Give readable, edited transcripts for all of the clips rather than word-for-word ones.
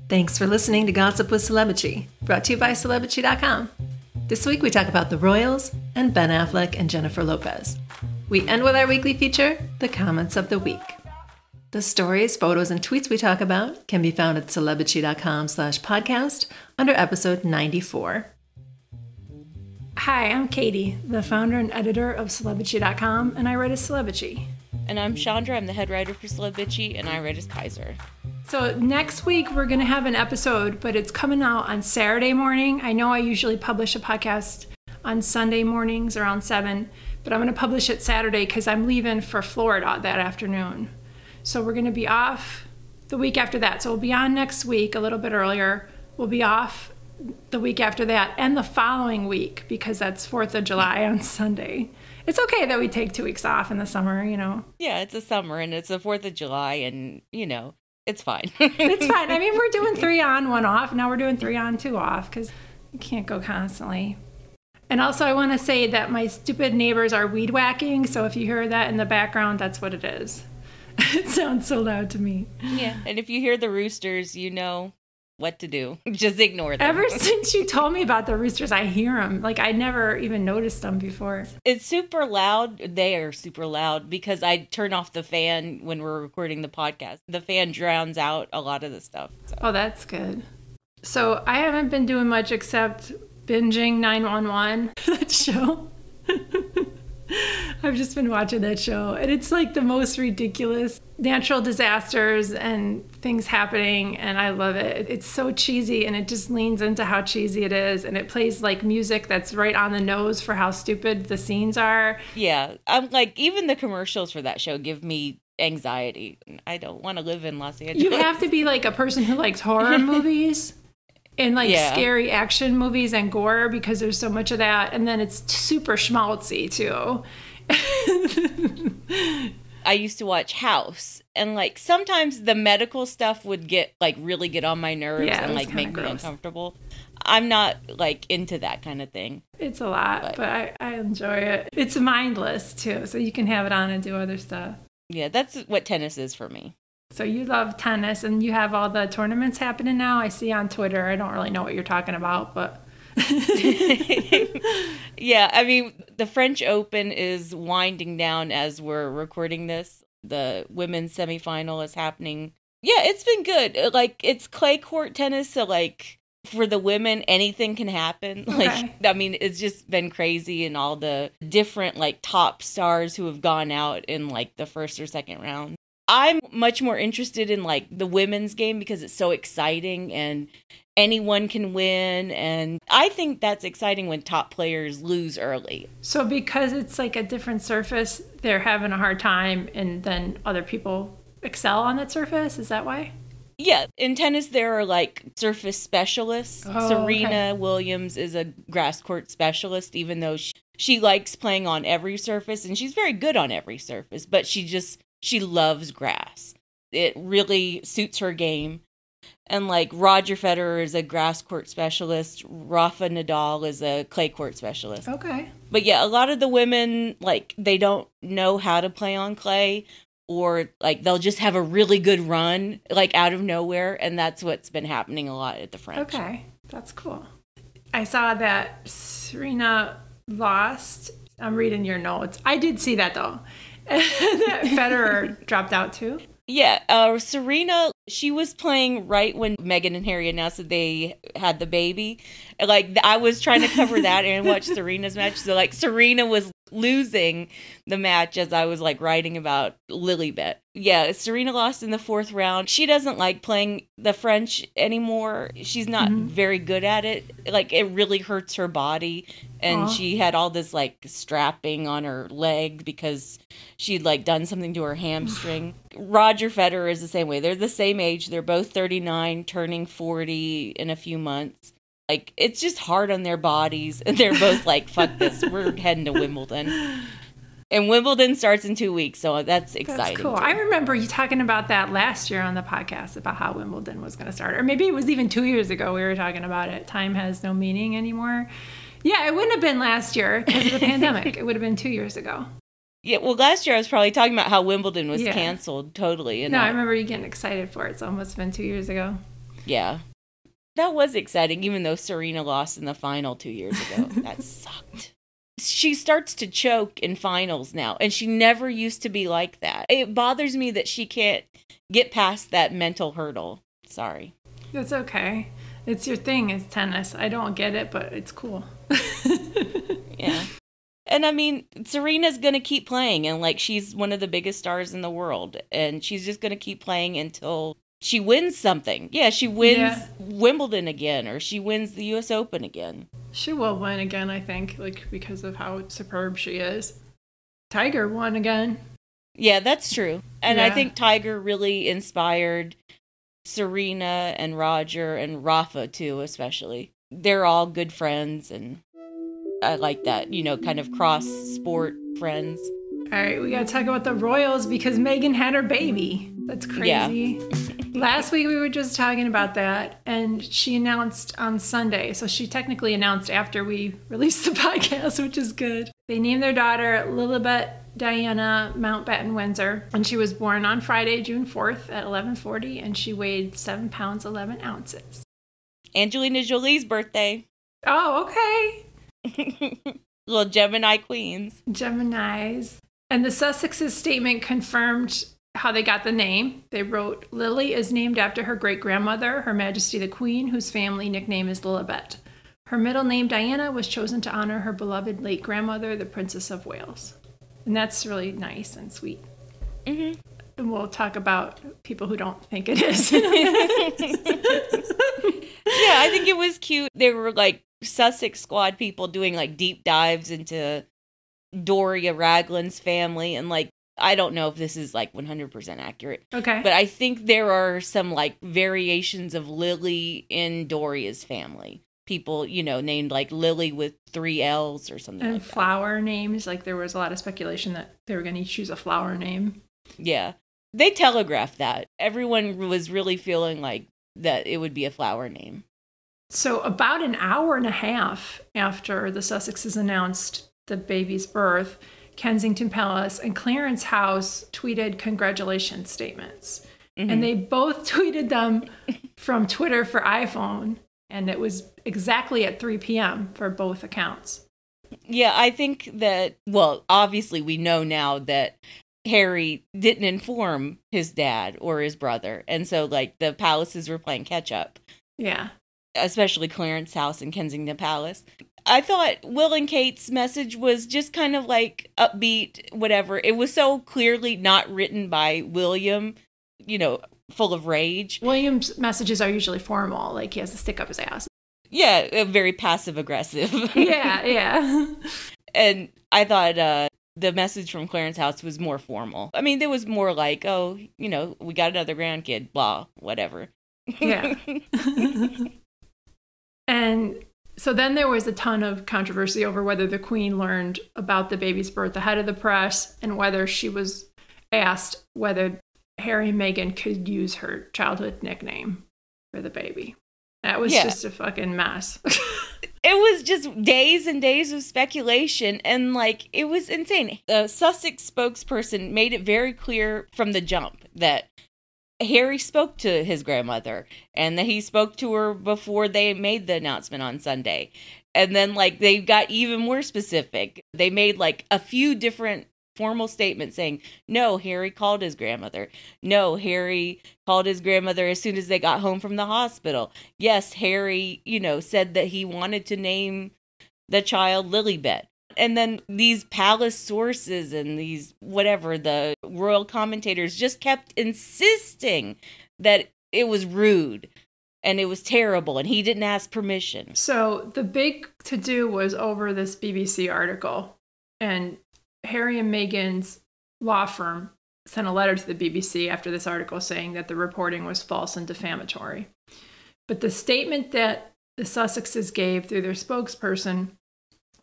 Thanks for listening to Gossip with Celebrity, brought to you by Celebrity.com. This week we talk about the Royals and Ben Affleck and Jennifer Lopez. We end with our weekly feature, the comments of the week. The stories, photos, and tweets we talk about can be found at Celebrity.com/podcast under episode 94. Hi, I'm Katie, the founder and editor of Celebrity.com, and I write as Celebrity. And I'm Chandra, I'm the head writer for Celebrity, and I write as Kaiser. So next week we're going to have an episode, but it's coming out on Saturday morning. I know I usually publish a podcast on Sunday mornings around 7, but I'm going to publish it Saturday because I'm leaving for Florida that afternoon. So we're going to be off the week after that. So we'll be on next week a little bit earlier. We'll be off the week after that and the following week because that's 4th of July on Sunday. It's okay that we take 2 weeks off in the summer, you know. Yeah, it's a summer and it's the 4th of July and, you know, it's fine. It's fine. I mean, we're doing 3 on, 1 off. Now we're doing 3 on, 2 off because you can't go constantly. And also I want to say that my stupid neighbors are weed whacking. So if you hear that in the background, that's what it is. It sounds so loud to me. Yeah. And if you hear the roosters, you know what to do. Just ignore them. Ever since you told me about the roosters, I hear them. Like, I never even noticed them before. It's super loud. They are super loud because I turn off the fan when we're recording the podcast. The fan drowns out a lot of the stuff. So. Oh, that's good. So I haven't been doing much except binging 911, that show. I've just been watching that show, and it's like the most ridiculous natural disasters and things happening, and I love it. It's so cheesy, and it just leans into how cheesy it is, and it plays like music that's right on the nose for how stupid the scenes are. Yeah, I'm like, even the commercials for that show give me anxiety. I don't want to live in Los Angeles. You have to be like a person who likes horror movies. And like scary action movies and gore because there's so much of that. And then it's super schmaltzy too. I used to watch House and like sometimes the medical stuff would really get on my nerves and like make me uncomfortable. I'm not like into that kind of thing. It's a lot, but I enjoy it. It's mindless too. So you can have it on and do other stuff. Yeah, that's what tennis is for me. So you love tennis and you have all the tournaments happening now. I see on Twitter. I don't really know what you're talking about, but yeah, I mean, the French Open is winding down as we're recording this. The women's semifinal is happening. Yeah, it's been good. Like, it's clay court tennis, so like for the women, anything can happen. Okay. Like, I mean, it's just been crazy and all the different like top stars who have gone out in like the first or second round. I'm much more interested in like the women's game because it's so exciting and anyone can win. And I think that's exciting when top players lose early. So because it's like a different surface, they're having a hard time and then other people excel on that surface? Is that why? Yeah. In tennis, there are like surface specialists. Oh, Serena Williams is a grass court specialist, even though she likes playing on every surface and she's very good on every surface, but she loves grass. It really suits her game. And like Roger Federer is a grass court specialist. Rafa Nadal is a clay court specialist. Okay. But yeah, a lot of the women, like, they don't know how to play on clay or like they'll just have a really good run like out of nowhere. And that's what's been happening a lot at the French. Okay. That's cool. I saw that Serena lost. I'm reading your notes. I did see that though. That Federer dropped out too? Yeah, Serena, she was playing right when Meghan and Harry announced that they had the baby. Like, I was trying to cover that and watch Serena's match. So, like, Serena was losing the match as I was, like, writing about Lilibet. Yeah, Serena lost in the 4th round. She doesn't like playing the French anymore. She's not very good at it. Like, it really hurts her body. And she had all this, like, strapping on her leg because she'd, like, done something to her hamstring. Roger Federer is the same way. They're the same age. They're both 39, turning 40 in a few months. Like, it's just hard on their bodies. And they're both like, fuck this. We're heading to Wimbledon. And Wimbledon starts in 2 weeks, so that's exciting. That's cool. I remember you talking about that last year on the podcast about how Wimbledon was going to start. Or maybe it was even 2 years ago we were talking about it. Time has no meaning anymore. Yeah, it wouldn't have been last year because of the pandemic. It would have been 2 years ago. Yeah, well, last year I was probably talking about how Wimbledon was canceled totally. And I remember you getting excited for it, so it must have been 2 years ago. Yeah. That was exciting, even though Serena lost in the final 2 years ago. That sucked. She starts to choke in finals now, and she never used to be like that. It bothers me that she can't get past that mental hurdle. Sorry. That's okay. It's your thing, is tennis. I don't get it, but it's cool. Yeah. And I mean, Serena's going to keep playing, and like, she's one of the biggest stars in the world, and she's just going to keep playing until she wins something. Yeah, she wins Wimbledon again, or she wins the US Open again. She will win again, I think, like, because of how superb she is. Tiger won again. Yeah, that's true. And I think Tiger really inspired Serena and Roger and Rafa too, especially. They're all good friends, and I like that, you know, kind of cross-sport friends. All right, we got to talk about the royals because Meghan had her baby. That's crazy. Yeah. Last week we were just talking about that, and she announced on Sunday. So she technically announced after we released the podcast, which is good. They named their daughter Lilibet Diana Mountbatten-Windsor, and she was born on Friday, June 4th at 11:40, and she weighed 7 pounds 11 ounces. Angelina Jolie's birthday. Oh, okay. Little Gemini queens. Geminis. And the Sussexes statement confirmed how they got the name. They wrote, Lili is named after her great-grandmother, Her Majesty the Queen, whose family nickname is Lilibet. Her middle name, Diana, was chosen to honor her beloved late grandmother, the Princess of Wales. And that's really nice and sweet. Mm-hmm. And we'll talk about people who don't think it is. Yeah, I think it was cute. They were like Sussex Squad people doing like deep dives into Doria Ragland's family, and like, I don't know if this is like 100% accurate. Okay. But I think there are some like variations of Lili in Doria's family. People, you know, named like Lili with 3 L's or something like that. And flower names. Like there was a lot of speculation that they were going to choose a flower name. Yeah. They telegraphed that. Everyone was really feeling like that it would be a flower name. So about an hour and a half after the Sussexes announced the baby's birth, Kensington Palace and Clarence House tweeted congratulations statements. Mm-hmm. And they both tweeted them from Twitter for iPhone. And it was exactly at 3 p.m. for both accounts. Yeah, I think that, well, obviously we know now that Harry didn't inform his dad or his brother. And so, like, the Palaces were playing catch up. Yeah. Especially Clarence House and Kensington Palace. I thought Will and Kate's message was just kind of like upbeat, whatever. It was so clearly not written by William, you know, full of rage. William's messages are usually formal, like he has to stick up his ass. Yeah, very passive aggressive. Yeah. And I thought the message from Clarence House was more formal. I mean, there was more like, oh, you know, we got another grandkid, blah, whatever. Yeah. And so then there was a ton of controversy over whether the Queen learned about the baby's birth ahead of the press and whether she was asked whether Harry and Meghan could use her childhood nickname for the baby. That was just a fucking mess. It was just days and days of speculation, and like, it was insane. The Sussex spokesperson made it very clear from the jump that Harry spoke to his grandmother and that he spoke to her before they made the announcement on Sunday. And then like, they got even more specific. They made like a few different formal statement saying, no, Harry called his grandmother. No, Harry called his grandmother as soon as they got home from the hospital. Yes, Harry, you know, said that he wanted to name the child Lilibet. And then these palace sources and these, whatever, the royal commentators just kept insisting that it was rude and it was terrible and he didn't ask permission. So the big to-do was over this BBC article, and Harry and Meghan's law firm sent a letter to the BBC after this article saying that the reporting was false and defamatory. But the statement that the Sussexes gave through their spokesperson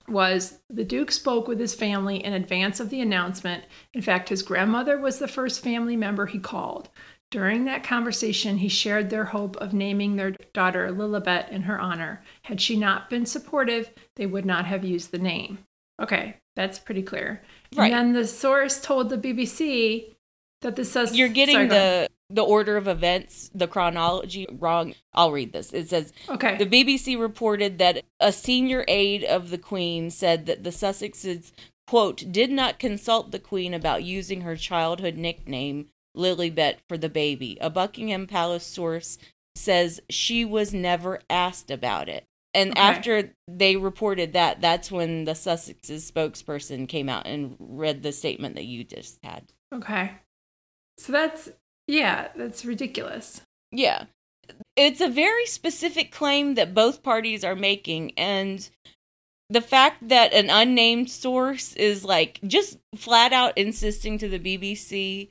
was the Duke spoke with his family in advance of the announcement. In fact, his grandmother was the first family member he called. During that conversation, he shared their hope of naming their daughter Lilibet in her honor. Had she not been supportive, they would not have used the name. Okay, that's pretty clear. Right. And then the source told the BBC that the You're getting the the order of events, the chronology wrong. I'll read this. It says, okay. The BBC reported that a senior aide of the Queen said that the Sussexes, quote, did not consult the Queen about using her childhood nickname, Lilibet, for the baby. A Buckingham Palace source says she was never asked about it. And after they reported that, that's when the Sussexes spokesperson came out and read the statement that you just had. Okay. So that's ridiculous. Yeah. It's a very specific claim that both parties are making. And the fact that an unnamed source is like just flat out insisting to the BBC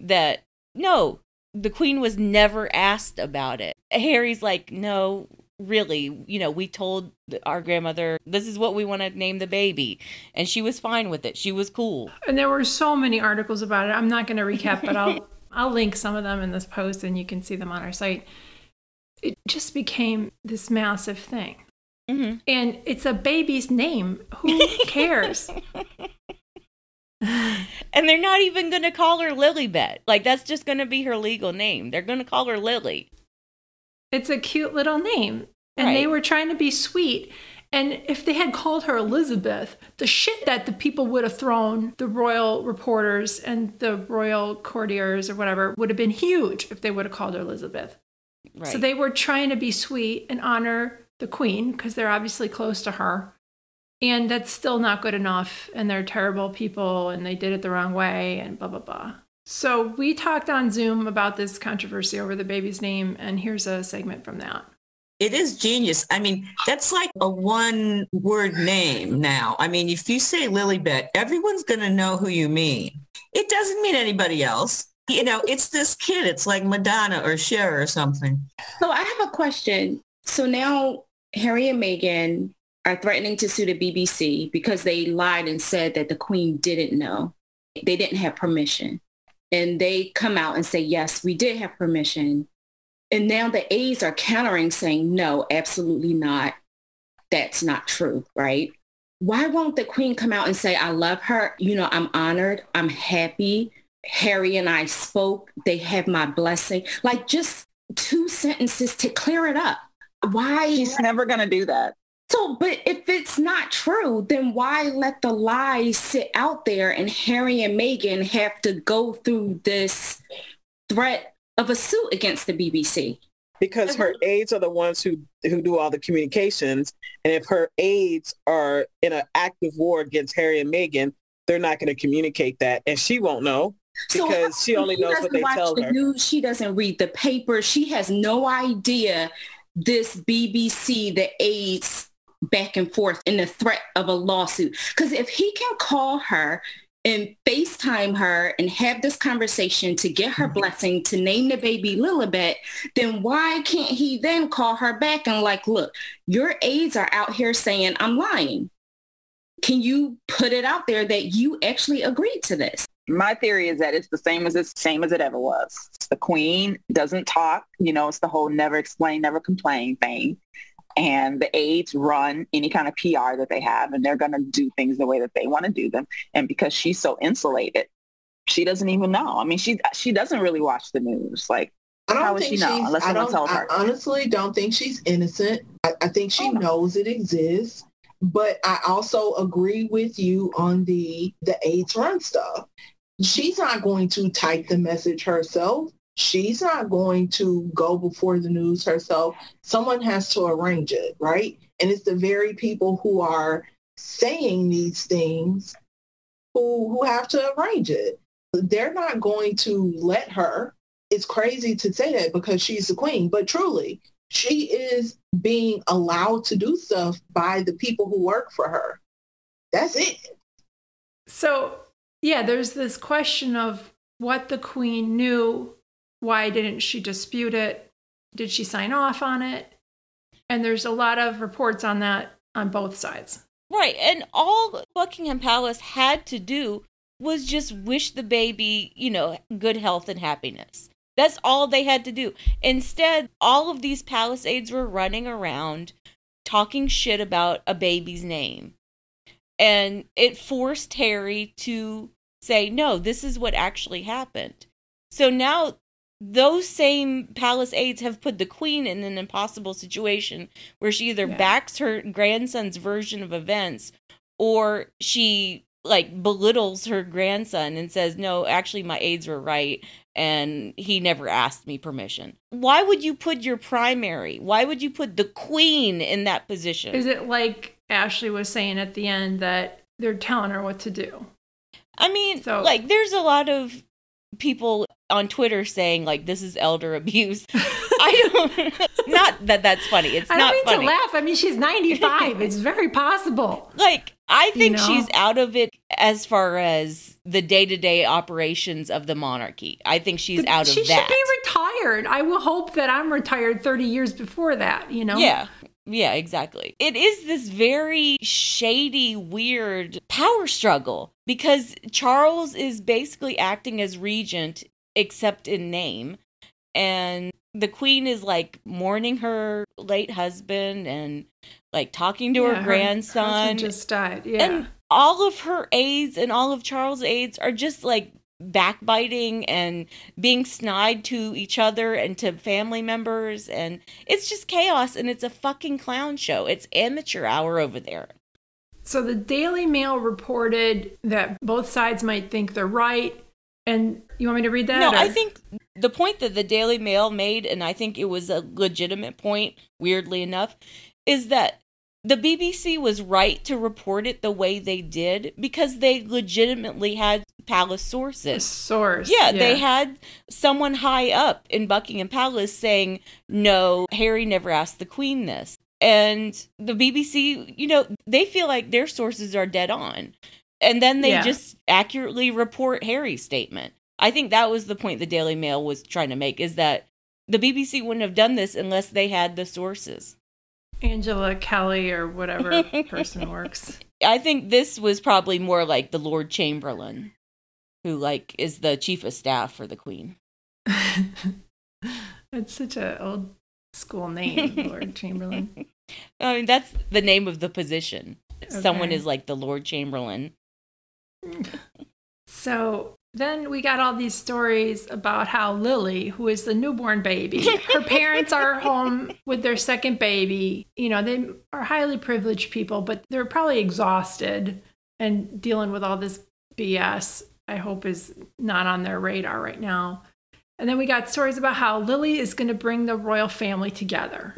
that, no, the Queen was never asked about it. Harry's like, no, really, we told our grandmother, this is what we want to name the baby. And she was fine with it. She was cool. And there were so many articles about it. I'm not going to recap, but I'll link some of them in this post and you can see them on our site. It just became this massive thing. Mm-hmm. And it's a baby's name. Who cares? And they're not even going to call her Lilibet. Like, that's just going to be her legal name. They're going to call her Lili. It's a cute little name. And They were trying to be sweet. And if they had called her Elizabeth, the shit that the people would have thrown, the royal reporters and the royal courtiers or whatever, would have been huge if they would have called her Elizabeth. Right. So they were trying to be sweet and honor the Queen because they're obviously close to her. And that's still not good enough. And they're terrible people and they did it the wrong way and blah, blah, blah. So we talked on Zoom about this controversy over the baby's name. And here's a segment from that. It is genius. I mean, that's like a one-word name now. I mean, if you say Lilibet, everyone's going to know who you mean. It doesn't mean anybody else. It's this kid. It's like Madonna or Cher or something. So I have a question. So now Harry and Meghan are threatening to sue the BBC because they lied and said that the Queen didn't know. They didn't have permission. And they come out and say, yes, we did have permission. And now the aides are countering saying, no, absolutely not. That's not true, right? Why won't the Queen come out and say, I love her. I'm honored. I'm happy. Harry and I spoke. They have my blessing. Like just 2 sentences to clear it up. Why? She's never going to do that. So, but if it's not true, then why let the lies sit out there and Harry and Meghan have to go through this threat of a suit against the BBC? Because her aides are the ones who do all the communications. And if her aides are in an active war against Harry and Meghan, they're not going to communicate that. And she won't know because she only knows what they tell her. News, she doesn't read the paper. She has no idea this BBC, the aides back and forth in the threat of a lawsuit. Because if he can call her and FaceTime her and have this conversation to get her blessing to name the baby Lilibet, then why can't he then call her back and like, look, your aides are out here saying I'm lying. Can you put it out there that you actually agreed to this? My theory is that it's the same as it ever was. The Queen doesn't talk. It's the whole never explain, never complain thing. And the aides run any kind of PR that they have, and they're going to do things the way that they want to do them. And because she's so insulated, she doesn't even know. I mean, she doesn't really watch the news. Like, how would she know unless someone tells her? I honestly don't think she's innocent. I think she knows it exists. But I also agree with you on the aides run stuff. She's not going to type the message herself. She's not going to go before the news herself. Someone has to arrange it, right? And it's the very people who are saying these things who have to arrange it. They're not going to let her. It's crazy to say that because she's the Queen, but truly, she is being allowed to do stuff by the people who work for her. That's it. So, yeah, there's this question of what the Queen knew. Why didn't she dispute it? Did she sign off on it? And there's a lot of reports on that on both sides. Right. And all Buckingham Palace had to do was just wish the baby, good health and happiness. That's all they had to do. Instead, all of these palace aides were running around talking shit about a baby's name. And it forced Harry to say, no, this is what actually happened. So now those same palace aides have put the queen in an impossible situation where she either backs her grandson's version of events or she like belittles her grandson and says, no, actually my aides were right and he never asked me permission. Why would you put your primary? Why would you put the queen in that position? Is it like Ashley was saying at the end that they're telling her what to do? I mean, like there's a lot of people on Twitter saying like this is elder abuse. I don't, not that that's funny. It's not funny. I don't mean to laugh. I mean, she's 95. It's very possible. Like, I think she's out of it as far as the day-to-day operations of the monarchy. I think she's out of that. She should be retired. I will hope that I'm retired 30 years before that, you know? Yeah, exactly. It is this very shady, weird power struggle because Charles is basically acting as regent, except in name. And the queen is like mourning her late husband and like talking to her grandson. Her husband just died, And all of her aides and all of Charles' aides are just like backbiting and being snide to each other and to family members, and it's just chaos, and it's a fucking clown show. It's amateur hour over there. So the Daily Mail reported that both sides might think they're right, and you want me to read that? No, I think the point that the Daily Mail made, and I think it was a legitimate point, weirdly enough, is that the BBC was right to report it the way they did because they legitimately had palace sources. Yeah, they had someone high up in Buckingham Palace saying, no, Harry never asked the Queen this. And the BBC, you know, they feel like their sources are dead on. And then they just accurately report Harry's statement. I think that was the point the Daily Mail was trying to make, is that the BBC wouldn't have done this unless they had the sources. Angela Kelly or whatever person works. I think this was probably more like the Lord Chamberlain, who like is the chief of staff for the Queen. That's such an old school name, Lord Chamberlain. I mean, that's the name of the position. Okay. Someone is like the Lord Chamberlain. So then we got all these stories about how Lili, who is the newborn baby, her parents are home with their second baby. You know, they are highly privileged people, but they're probably exhausted and dealing with all this BS, I hope is not on their radar right now. And then we got stories about how Lili is going to bring the royal family together.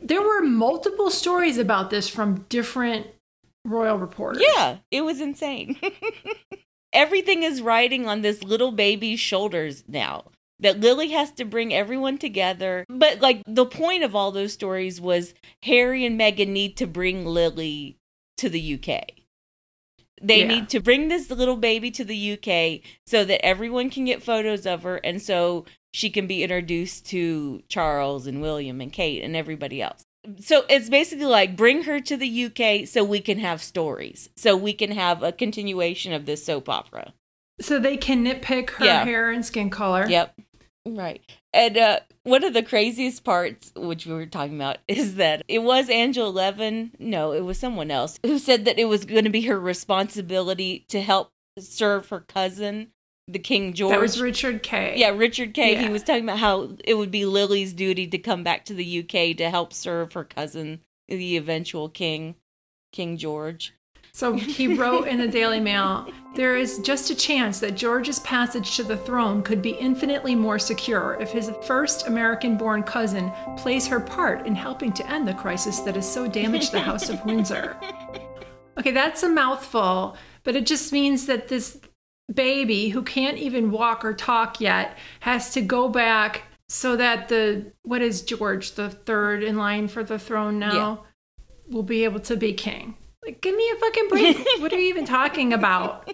There were multiple stories about this from different royal reporters. Yeah, it was insane. Everything is riding on this little baby's shoulders now. That Lili has to bring everyone together. But like the point of all those stories was Harry and Meghan need to bring Lili to the UK. They need to bring this little baby to the UK so that everyone can get photos of her and so she can be introduced to Charles and William and Kate and everybody else. So it's basically like bring her to the UK so we can have stories, so we can have a continuation of this soap opera. So they can nitpick her hair and skin color. Yep. Right. And one of the craziest parts, which we were talking about, is that it was Angela Levin. No, it was someone else who said that it was going to be her responsibility to help serve her cousin, the King George. That was Richard Kay. Yeah, Richard Kay. Yeah. He was talking about how it would be Lili's duty to come back to the UK to help serve her cousin, the eventual King George. So he wrote in the Daily Mail, there is just a chance that George's passage to the throne could be infinitely more secure if his first American-born cousin plays her part in helping to end the crisis that has so damaged the House of Windsor. Okay, that's a mouthful, but it just means that this baby who can't even walk or talk yet has to go back so that what is George, the third in line for the throne now, will be able to be king. Like, give me a fucking break. What are you even talking about?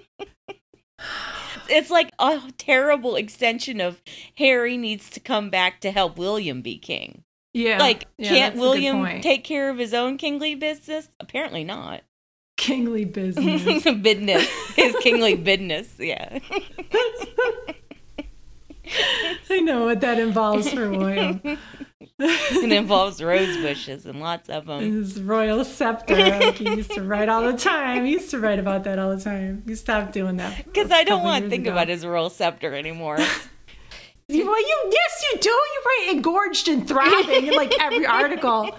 It's like a terrible extension of Harry needs to come back to help William be king. Yeah. Like, can't William take care of his own kingly business? Apparently not. Kingly business. Business. His kingly business, yeah. I know what that involves for William. It involves rose bushes and lots of them. His royal scepter, like he used to write all the time. He used to write about that all the time. He stopped doing that. Because I don't want to think about his royal scepter anymore. Yes, you do. You write engorged and throbbing in like every article.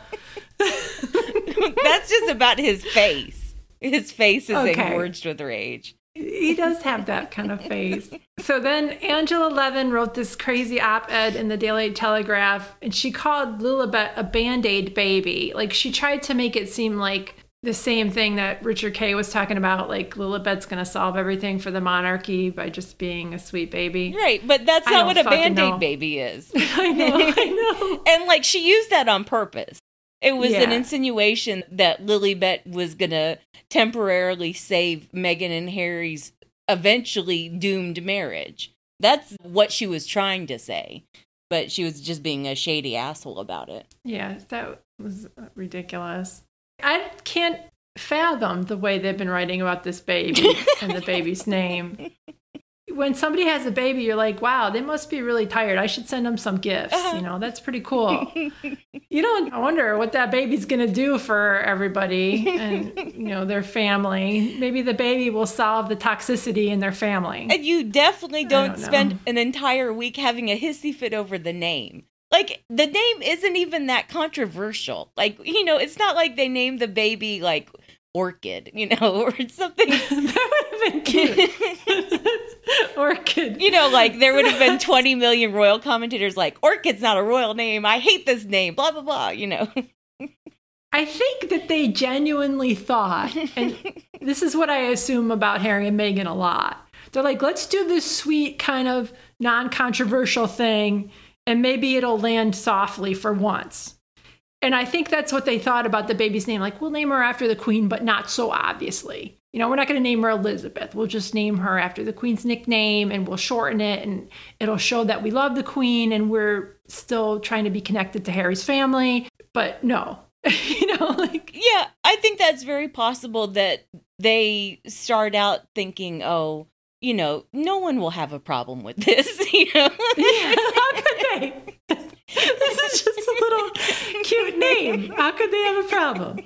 That's just about his face. His face is engorged with rage. He does have that kind of face. So then Angela Levin wrote this crazy op-ed in the Daily Telegraph, and she called Lilibet a Band-Aid baby. Like, she tried to make it seem like the same thing that Richard Kay was talking about, like Lilibet's going to solve everything for the monarchy by just being a sweet baby. Right, but that's not what a Band-Aid baby is. I know. And like, she used that on purpose. It was an insinuation that Lilibet was going to temporarily save Meghan and Harry's eventually doomed marriage. That's what she was trying to say. But she was just being a shady asshole about it. Yeah, that was ridiculous. I can't fathom the way they've been writing about this baby and the baby's name. When somebody has a baby, you're like, wow, they must be really tired. I should send them some gifts. You know, that's pretty cool. I wonder what that baby's going to do for everybody and, their family. Maybe the baby will solve the toxicity in their family. And you definitely don't spend an entire week having a hissy fit over the name. Like, the name isn't even that controversial. Like, it's not like they named the baby, like, Orchid, or something. That would have been cute. Orchid. Like, there would have been 20 million royal commentators like, Orchid's not a royal name. I hate this name, blah, blah, blah, I think that they genuinely thought, and this is what I assume about Harry and Meghan a lot. They're like, let's do this sweet kind of non-controversial thing, and maybe it'll land softly for once. And I think that's what they thought about the baby's name. Like, we'll name her after the Queen, but not so obviously. We're not going to name her Elizabeth. We'll just name her after the Queen's nickname, and we'll shorten it, and it'll show that we love the Queen and we're still trying to be connected to Harry's family. But no, Yeah, I think that's very possible that they start out thinking, no one will have a problem with this, Yeah, how could they? This is just a little cute name. How could they have a problem?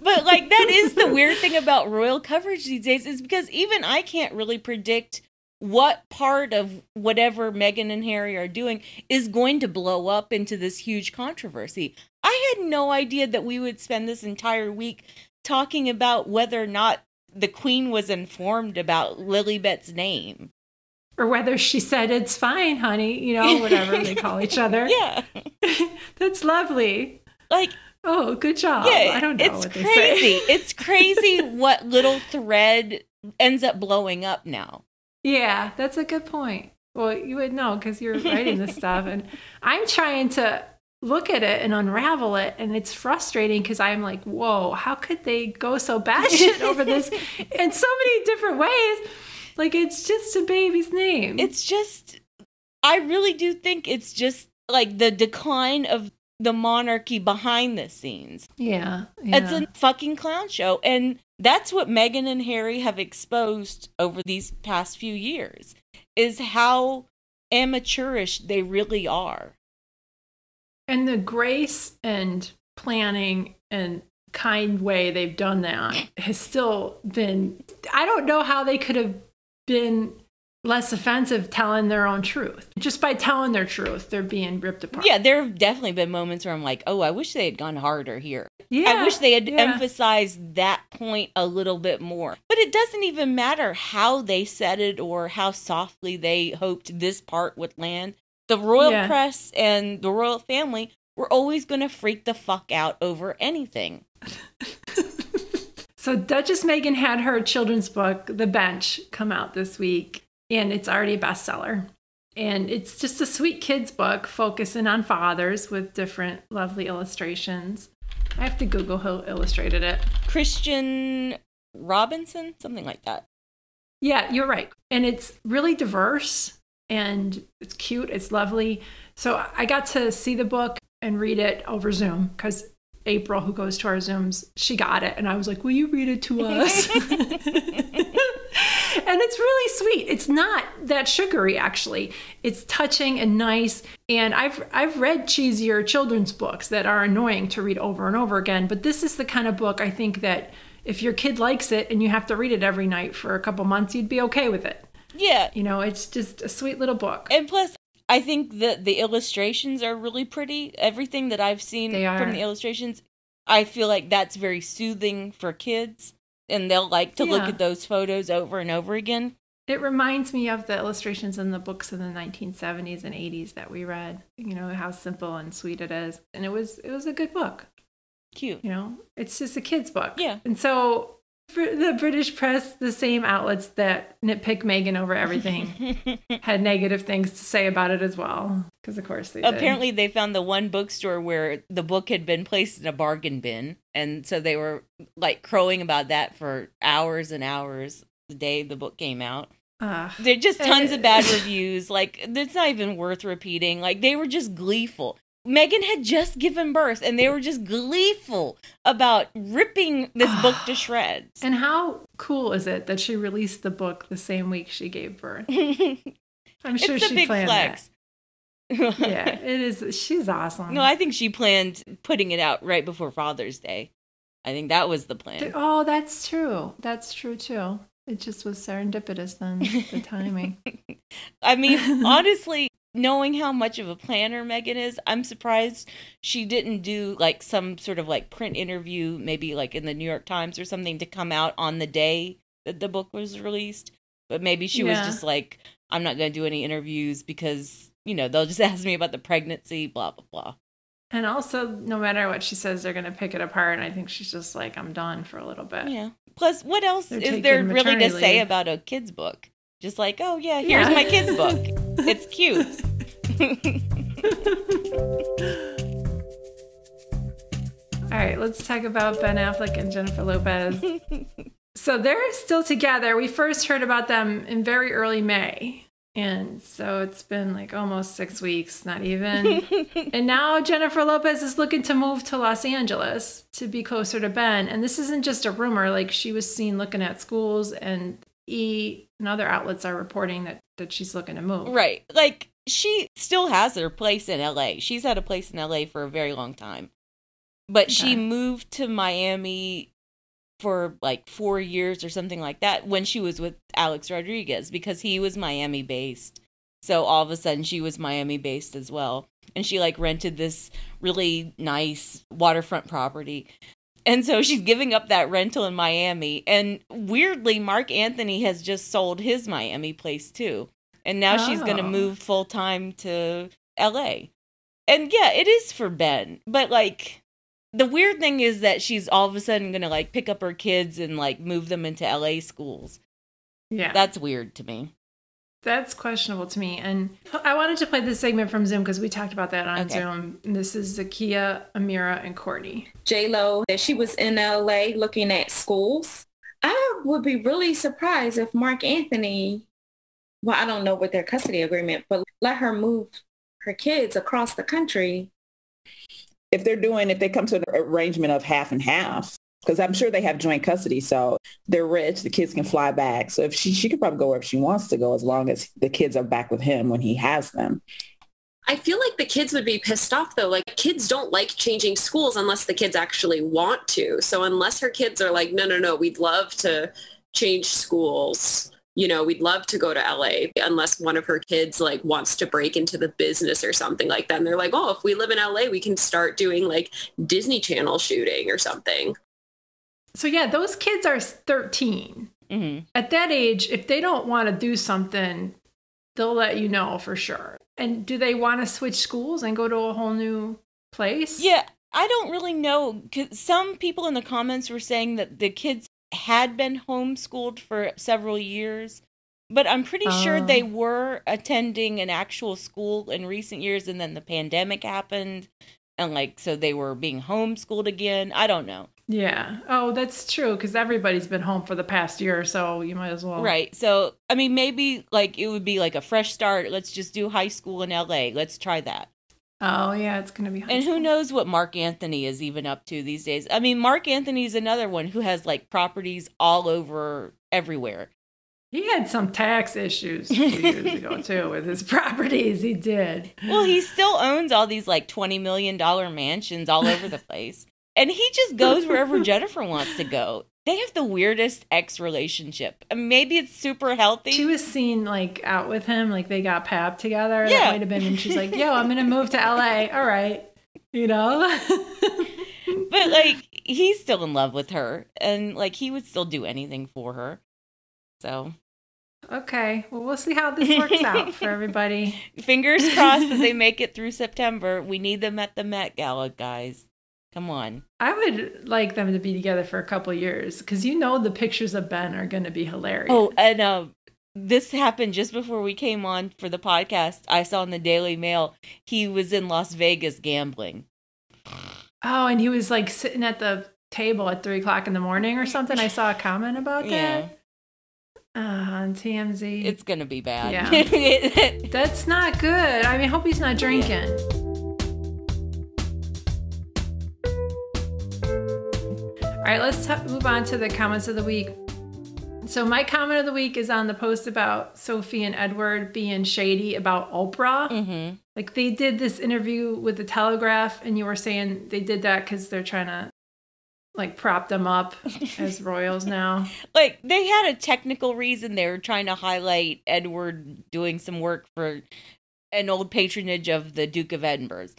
But like, that is the weird thing about royal coverage these days, is because even I can't really predict what part of whatever Meghan and Harry are doing is going to blow up into this huge controversy. I had no idea that we would spend this entire week talking about whether or not the Queen was informed about Lilibet's name. Or whether she said, it's fine, honey, whatever they call each other. Yeah. That's lovely. Like, oh, good job. Yeah, I don't know it's what they crazy. say. It's crazy what little thread ends up blowing up now. Yeah, that's a good point. Well, you would know because you're writing this stuff. And I'm trying to look at it and unravel it. And it's frustrating because I'm like, whoa, how could they go so batshit over this in so many different ways? Like, it's just a baby's name. I really do think it's just like the decline of the monarchy behind the scenes. Yeah. It's a fucking clown show. And that's what Meghan and Harry have exposed over these past few years, is how amateurish they really are. And the grace and planning and kind way they've done that has still been, I don't know how they could have been less offensive telling their own truth. Just by telling their truth, they're being ripped apart. Yeah, there have definitely been moments where I'm like, oh, I wish they had gone harder here. Yeah, I wish they had emphasized that point a little bit more. But it doesn't even matter how they said it or how softly they hoped this part would land. The royal press and the royal family were always going to freak the fuck out over anything. So Duchess Meghan had her children's book, The Bench, come out this week, and it's already a bestseller. And it's just a sweet kid's book focusing on fathers with different lovely illustrations. I have to Google who illustrated it. Christian Robinson? Something like that. Yeah, you're right. And it's really diverse, and it's cute. It's lovely. So I got to see the book and read it over Zoom because April, who goes to our Zooms, she got it. And I was like, will you read it to us? And it's really sweet. It's not that sugary, actually. It's touching and nice. And I've read cheesier children's books that are annoying to read over and over again. But this is the kind of book I think that if your kid likes it and you have to read it every night for a couple months, you'd be okay with it. Yeah. You know, it's just a sweet little book. And plus, I think that the illustrations are really pretty. Everything that I've seen from the illustrations, I feel like that's very soothing for kids. And they'll like to look at those photos over and over again. It reminds me of the illustrations in the books in the 1970s and 80s that we read. You know, how simple and sweet it is. And it was a good book. Cute. You know, it's just a kid's book. Yeah. And so for the British press, the same outlets that nitpick Meghan over everything had negative things to say about it as well. Because, of course, they did. Apparently, they found the one bookstore where the book had been placed in a bargain bin. And so they were, like, crowing about that for hours and hours the day the book came out. There are just tons of bad reviews. Like, it's not even worth repeating. Like, they were just gleeful. Meghan had just given birth, and they were just gleeful about ripping this book to shreds. And how cool is it that she released the book the same week she gave birth? I'm sure she planned flex. That. Yeah, it is. She's awesome. No, I think she planned putting it out right before Father's Day. I think that was the plan. Oh, that's true. That's true, too. It just was serendipitous then, the timing. I mean, honestly, knowing how much of a planner Meghan is, I'm surprised she didn't do like some sort of like print interview, maybe like in the New York Times or something, to come out on the day that the book was released. But maybe she was just like, I'm not going to do any interviews because, you know, they'll just ask me about the pregnancy, blah, blah, blah. And also, no matter what she says, they're going to pick it apart. And I think she's just like, I'm done for a little bit. Yeah. Plus, what else is there really to say about a kid's book? Just like, oh, yeah, here's my kid's book. It's cute. All right, let's talk about Ben Affleck and Jennifer Lopez. So they're still together. We first heard about them in very early May. And so it's been like almost 6 weeks, not even. And now Jennifer Lopez is looking to move to Los Angeles to be closer to Ben. And this isn't just a rumor. Like, she was seen looking at schools, and and other outlets are reporting that she's looking to move. Right. Like, she still has her place in LA. She's had a place in LA for a very long time. But she moved to Miami for like 4 years or something like that when she was with Alex Rodriguez, because he was Miami based. So all of a sudden she was Miami based as well. And she like rented this really nice waterfront property. And so she's giving up that rental in Miami. And weirdly, Marc Anthony has just sold his Miami place too. And now she's going to move full time to LA. And yeah, it is for Ben. But like, the weird thing is that she's all of a sudden going to like pick up her kids and like move them into LA schools. Yeah. That's weird to me. That's questionable to me. And I wanted to play this segment from Zoom because we talked about that on Zoom. And this is Zakiya, Amira, and Courtney. J.Lo, that she was in LA looking at schools. I would be really surprised if Marc Anthony, well, I don't know what their custody agreement, but let her move her kids across the country. If they come to an arrangement of half and half, because I'm sure they have joint custody, so they're rich, the kids can fly back. So if she could probably go wherever she wants to go, as long as the kids are back with him when he has them. I feel like the kids would be pissed off, though. Like, kids don't like changing schools unless the kids actually want to. So unless her kids are like, no, we'd love to change schools, you know, we'd love to go to LA, unless one of her kids like wants to break into the business or something like that. And they're like, oh, if we live in LA, we can start doing like Disney Channel shooting or something. So yeah, those kids are 13. Mm-hmm. At that age, if they don't want to do something, they'll let you know for sure. And do they want to switch schools and go to a whole new place? Yeah, I don't really know. 'Cause some people in the comments were saying that the kids had been homeschooled for several years, but I'm pretty sure they were attending an actual school in recent years, and then the pandemic happened, and like, so they were being homeschooled again. I don't know. Yeah. Oh, that's true, because everybody's been home for the past year or so. You might as well. Right. So, I mean, maybe like it would be like a fresh start. Let's just do high school in LA. Let's try that. Oh, yeah, it's going to be high school. Who knows what Marc Anthony is even up to these days. I mean, Marc Anthony's another one who has like properties all over everywhere. He had some tax issues a few years ago, too, with his properties. He did. Well, he still owns all these like $20 million mansions all over the place. And he just goes wherever Jennifer wants to go. They have the weirdest ex relationship. Maybe it's super healthy. She was seen like out with him, like they got papped together. Yeah. That might have been when she's like, yo, I'm going to move to LA. All right. You know? But like, he's still in love with her, and like, he would still do anything for her. So. Okay. Well, we'll see how this works out for everybody. Fingers crossed that they make it through September. We need them at the Met Gala, guys. Come on. I would like them to be together for a couple years because you know the pictures of Ben are going to be hilarious. Oh, and this happened just before we came on for the podcast. I saw in the Daily Mail he was in Las Vegas gambling. Oh, and he was like sitting at the table at 3:00 in the morning or something. I saw a comment about that. On TMZ. It's going to be bad. Yeah. That's not good. I mean, I hope he's not drinking. All right, let's move on to the comments of the week. So my comment of the week is on the post about Sophie and Edward being shady about Oprah. Mm-hmm. Like they did this interview with the Telegraph, and you were saying they did that because they're trying to like prop them up as royals now. Like they had a technical reason. They were trying to highlight Edward doing some work for an old patronage of the Duke of Edinburgh.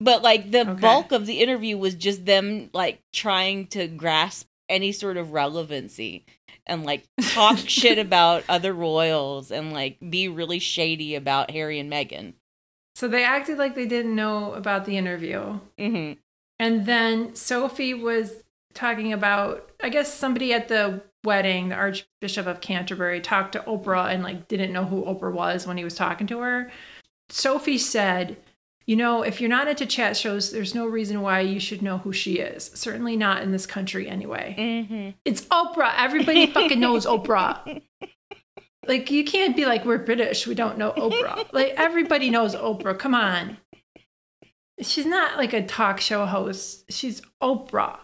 But like the bulk of the interview was just them like trying to grasp any sort of relevancy and like talk shit about other royals and like be really shady about Harry and Meghan. So they acted like they didn't know about the interview. Mm-hmm. And then Sophie was talking about, I guess somebody at the wedding, the Archbishop of Canterbury, talked to Oprah and like didn't know who Oprah was when he was talking to her. Sophie said, you know, if you're not into chat shows, there's no reason why you should know who she is. Certainly not in this country anyway. Mm-hmm. It's Oprah. Everybody fucking knows Oprah. Like, you can't be like, we're British, we don't know Oprah. Like, everybody knows Oprah. Come on. She's not like a talk show host. She's Oprah.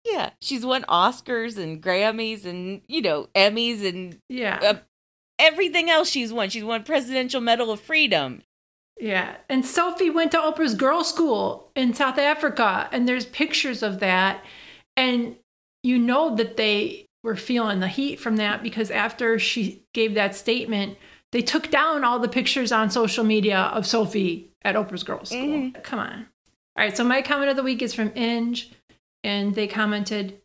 Yeah. She's won Oscars and Grammys and, you know, Emmys and everything else she's won. She's won Presidential Medal of Freedom. Yeah. And Sophie went to Oprah's girls' school in South Africa. And there's pictures of that. And you know that they were feeling the heat from that because after she gave that statement, they took down all the pictures on social media of Sophie at Oprah's girls' school. Mm-hmm. Come on. All right. So my comment of the week is from Inge. And they commented,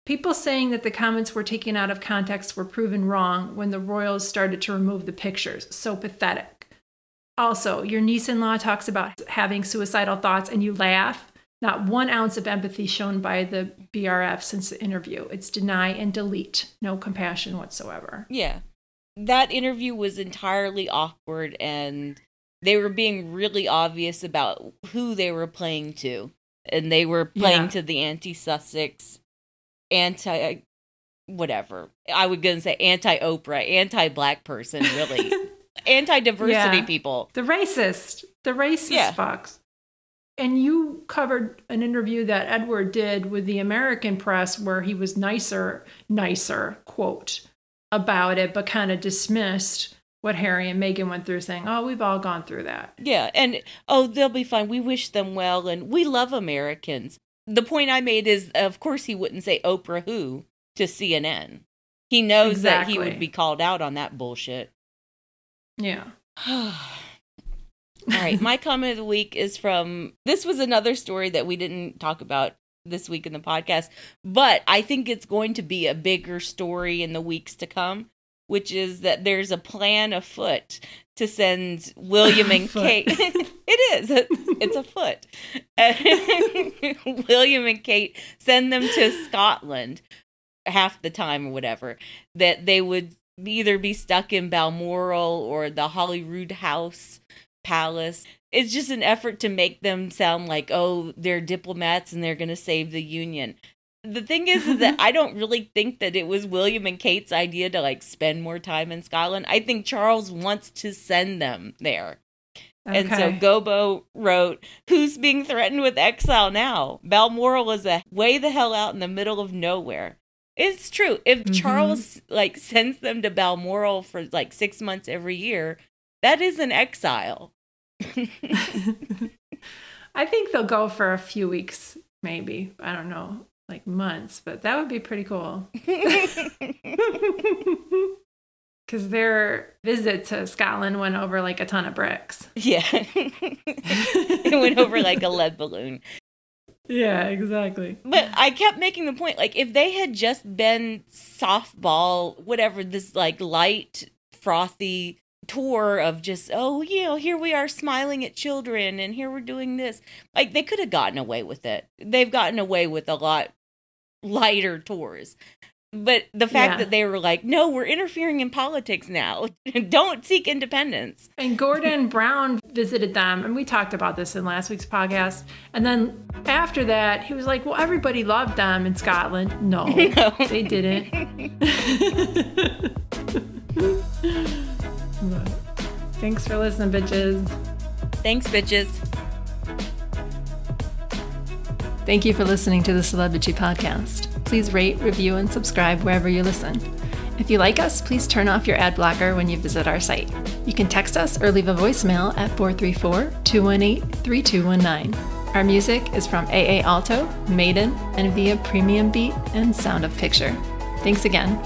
people saying that the comments were taken out of context were proven wrong when the royals started to remove the pictures. So pathetic. Also, your niece-in-law talks about having suicidal thoughts and you laugh. Not 1 ounce of empathy shown by the BRF since the interview. It's deny and delete. No compassion whatsoever. Yeah. That interview was entirely awkward and they were being really obvious about who they were playing to. And they were playing to the anti-Sussex, whatever. I was going to say anti-Oprah, anti-black person, really. Anti-diversity people. The racist fucks. And you covered an interview that Edward did with the American press where he was nicer, quote, about it, but kind of dismissed what Harry and Meghan went through, saying, oh, we've all gone through that. Yeah, and, oh, they'll be fine. We wish them well, and we love Americans. The point I made is, of course, he wouldn't say Oprah who to CNN. He knows that he would be called out on that bullshit. Yeah. All right. My comment of the week is this was another story that we didn't talk about this week in the podcast, but I think it's going to be a bigger story in the weeks to come, which is that there's a plan afoot to send William and Kate. It is. It's afoot. William and Kate send them to Scotland half the time or whatever, that they would either be stuck in Balmoral or the Holyrood House Palace. It's just an effort to make them sound like, oh, they're diplomats and they're going to save the Union. The thing is that I don't really think that it was William and Kate's idea to like spend more time in Scotland. I think Charles wants to send them there. Okay. And so Gobo wrote, who's being threatened with exile now? Balmoral is way the hell out in the middle of nowhere. It's true. If Charles like sends them to Balmoral for like 6 months every year, that is an exile. I think they'll go for a few weeks, maybe. I don't know. like months, but that would be pretty cool. Because their visit to Scotland went over like a ton of bricks. Yeah. It went over like a lead balloon. Yeah, exactly. But I kept making the point, like, if they had just been softball, whatever, this like light, frothy tour of just, oh, you know, here we are smiling at children and here we're doing this. Like, they could have gotten away with it. They've gotten away with a lot lighter tours. But the fact that they were like, no, we're interfering in politics now. Don't seek independence. And Gordon Brown visited them, and we talked about this in last week's podcast. And then after that, he was like, well, everybody loved them in Scotland. No, they didn't. Thanks for listening, bitches. Thanks, bitches. Thank you for listening to the Celebrity Podcast. Please rate, review, and subscribe wherever you listen. If you like us, please turn off your ad blocker when you visit our site. You can text us or leave a voicemail at 434-218-3219. Our music is from AA Alto, Maiden, and via Premium Beat and Sound of Picture. Thanks again.